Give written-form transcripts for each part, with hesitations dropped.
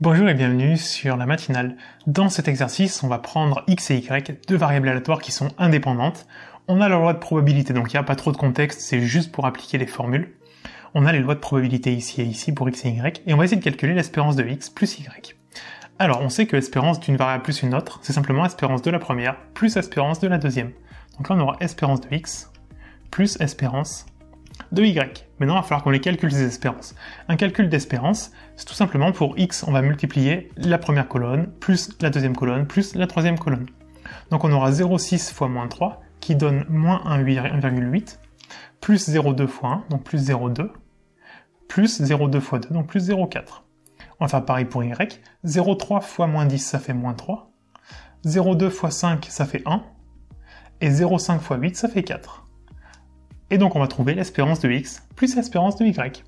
Bonjour et bienvenue sur la matinale. Dans cet exercice, on va prendre x et y, deux variables aléatoires qui sont indépendantes. On a la loi de probabilité, donc il n'y a pas trop de contexte, c'est juste pour appliquer les formules. On a les lois de probabilité ici et ici pour x et y, et on va essayer de calculer l'espérance de x plus y. Alors, on sait que l'espérance d'une variable plus une autre, c'est simplement espérance de la première plus espérance de la deuxième. Donc là, on aura espérance de x plus espérance de y. Maintenant, il va falloir qu'on les calcule ces espérances. Un calcul d'espérance, c'est tout simplement pour x, on va multiplier la première colonne, plus la deuxième colonne, plus la troisième colonne. Donc on aura 0,6 fois moins 3, qui donne moins 1,8, plus 0,2 fois 1, donc plus 0,2, plus 0,2 fois 2, donc plus 0,4. On va faire pareil pour y, 0,3 fois moins 10, ça fait moins 3, 0,2 fois 5, ça fait 1, et 0,5 fois 8, ça fait 4. Et donc on va trouver l'espérance de x plus l'espérance de y.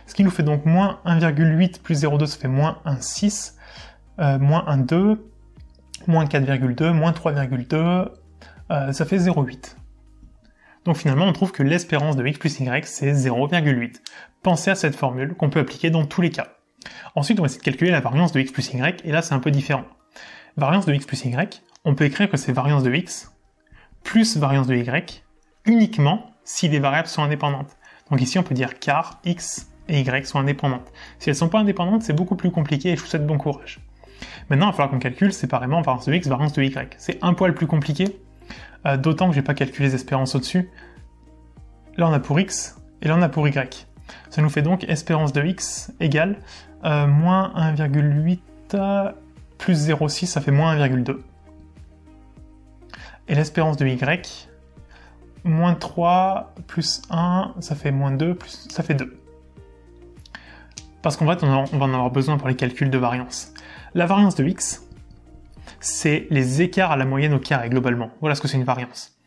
Ce qui nous fait donc moins 1,8 plus 0,2, ça fait moins 1,6, moins 1,2, moins 4,2, moins 3,2, ça fait 0,8. Donc finalement on trouve que l'espérance de x plus y c'est 0,8. Pensez à cette formule qu'on peut appliquer dans tous les cas. Ensuite on va essayer de calculer la variance de x plus y, et là c'est un peu différent. Variance de x plus y, on peut écrire que c'est variance de x plus variance de y uniquement si les variables sont indépendantes. Donc ici on peut dire car x et y sont indépendantes. Si elles ne sont pas indépendantes, c'est beaucoup plus compliqué et je vous souhaite bon courage. Maintenant, il va falloir qu'on calcule séparément variance de x, variance de y. C'est un poil plus compliqué, d'autant que je n'ai pas calculé les espérances au-dessus. Là on a pour x et là on a pour y. Ça nous fait donc espérance de x égale moins 1,8 plus 0,6, ça fait moins 1,2. Et l'espérance de y, moins 3 plus 1, ça fait moins 2, plus ça fait 2. Parce qu'en fait, on va en avoir besoin pour les calculs de variance. La variance de x, c'est les écarts à la moyenne au carré, globalement. Voilà ce que c'est une variance.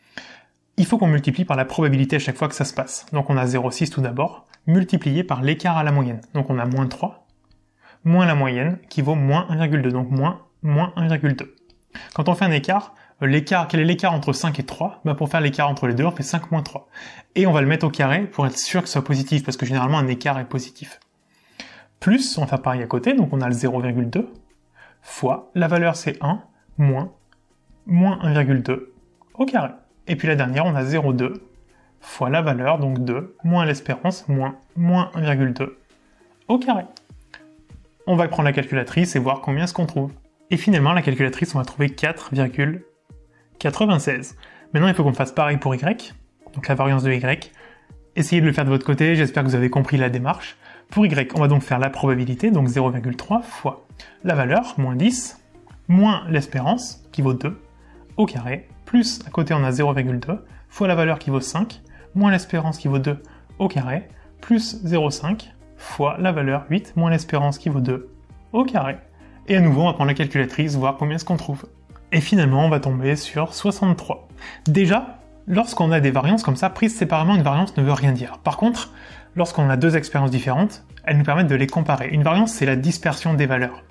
Il faut qu'on multiplie par la probabilité à chaque fois que ça se passe. Donc on a 0,6 tout d'abord, multiplié par l'écart à la moyenne. Donc on a moins 3, moins la moyenne, qui vaut moins 1,2, donc moins 1,2. Quand on fait un écart, quel est l'écart entre 5 et 3 ? Pour faire l'écart entre les deux, on fait 5 moins 3. Et on va le mettre au carré pour être sûr que ce soit positif, parce que généralement un écart est positif. Plus, on va faire pareil à côté, donc on a le 0,2, fois, la valeur c'est 1, moins 1,2 au carré. Et puis la dernière, on a 0,2, fois la valeur, donc 2, moins l'espérance, moins 1,2 au carré. On va prendre la calculatrice et voir combien est-ce qu'on trouve. Et finalement, la calculatrice, on va trouver 4,96. Maintenant, il faut qu'on fasse pareil pour y, donc la variance de y. Essayez de le faire de votre côté, j'espère que vous avez compris la démarche. Pour y, on va donc faire la probabilité, donc 0,3 fois la valeur, moins 10, moins l'espérance, qui vaut 2, au carré, plus, à côté on a 0,2, fois la valeur qui vaut 5, moins l'espérance qui vaut 2, au carré, plus 0,5, fois la valeur 8, moins l'espérance qui vaut 2, au carré. Et à nouveau, on va prendre la calculatrice, voir combien est-ce qu'on trouve. Et finalement, on va tomber sur 63. Déjà, lorsqu'on a des variances comme ça, prises séparément, une variance ne veut rien dire. Par contre, lorsqu'on a deux expériences différentes, elles nous permettent de les comparer. Une variance, c'est la dispersion des valeurs.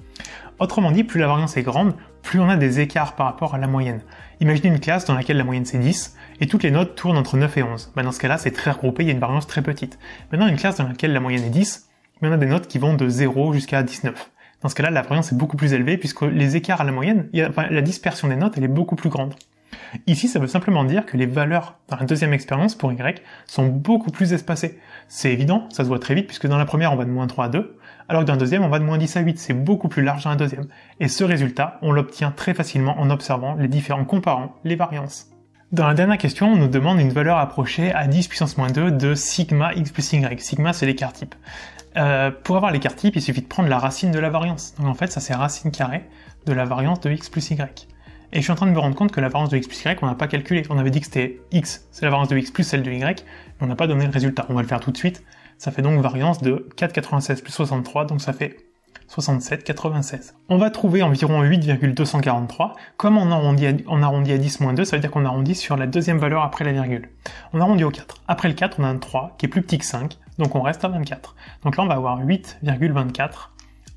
Autrement dit, plus la variance est grande, plus on a des écarts par rapport à la moyenne. Imaginez une classe dans laquelle la moyenne c'est 10, et toutes les notes tournent entre 9 et 11. Dans ce cas-là, c'est très regroupé, il y a une variance très petite. Maintenant, une classe dans laquelle la moyenne est 10, mais on a des notes qui vont de 0 jusqu'à 19. Dans ce cas-là, la variance est beaucoup plus élevée puisque les écarts à la moyenne, la dispersion des notes, elle est beaucoup plus grande. Ici, ça veut simplement dire que les valeurs dans la deuxième expérience pour y sont beaucoup plus espacées. C'est évident, ça se voit très vite puisque dans la première, on va de moins 3 à 2, alors que dans la deuxième, on va de moins 10 à 8. C'est beaucoup plus large dans la deuxième. Et ce résultat, on l'obtient très facilement en observant en comparant les variances. Dans la dernière question, on nous demande une valeur approchée à 10 puissance moins 2 de sigma x plus y. Sigma, c'est l'écart type. Pour avoir l'écart type, il suffit de prendre la racine de la variance. Donc en fait, ça c'est racine carrée de la variance de x plus y. Et je suis en train de me rendre compte que la variance de x plus y, on n'a pas calculé. On avait dit que c'était x, c'est la variance de x plus celle de y, mais on n'a pas donné le résultat. On va le faire tout de suite. Ça fait donc variance de 4,96 plus 63, donc ça fait 67,96. On va trouver environ 8,243. Comme on arrondit à 10 moins 2, ça veut dire qu'on arrondit sur la deuxième valeur après la virgule. On arrondit au 4. Après le 4, on a un 3 qui est plus petit que 5, donc on reste à 24. Donc là, on va avoir 8,24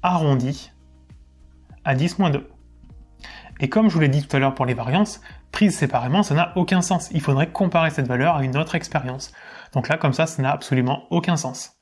arrondi à 10 moins 2. Et comme je vous l'ai dit tout à l'heure pour les variances, prises séparément, ça n'a aucun sens. Il faudrait comparer cette valeur à une autre expérience. Donc là, comme ça n'a absolument aucun sens.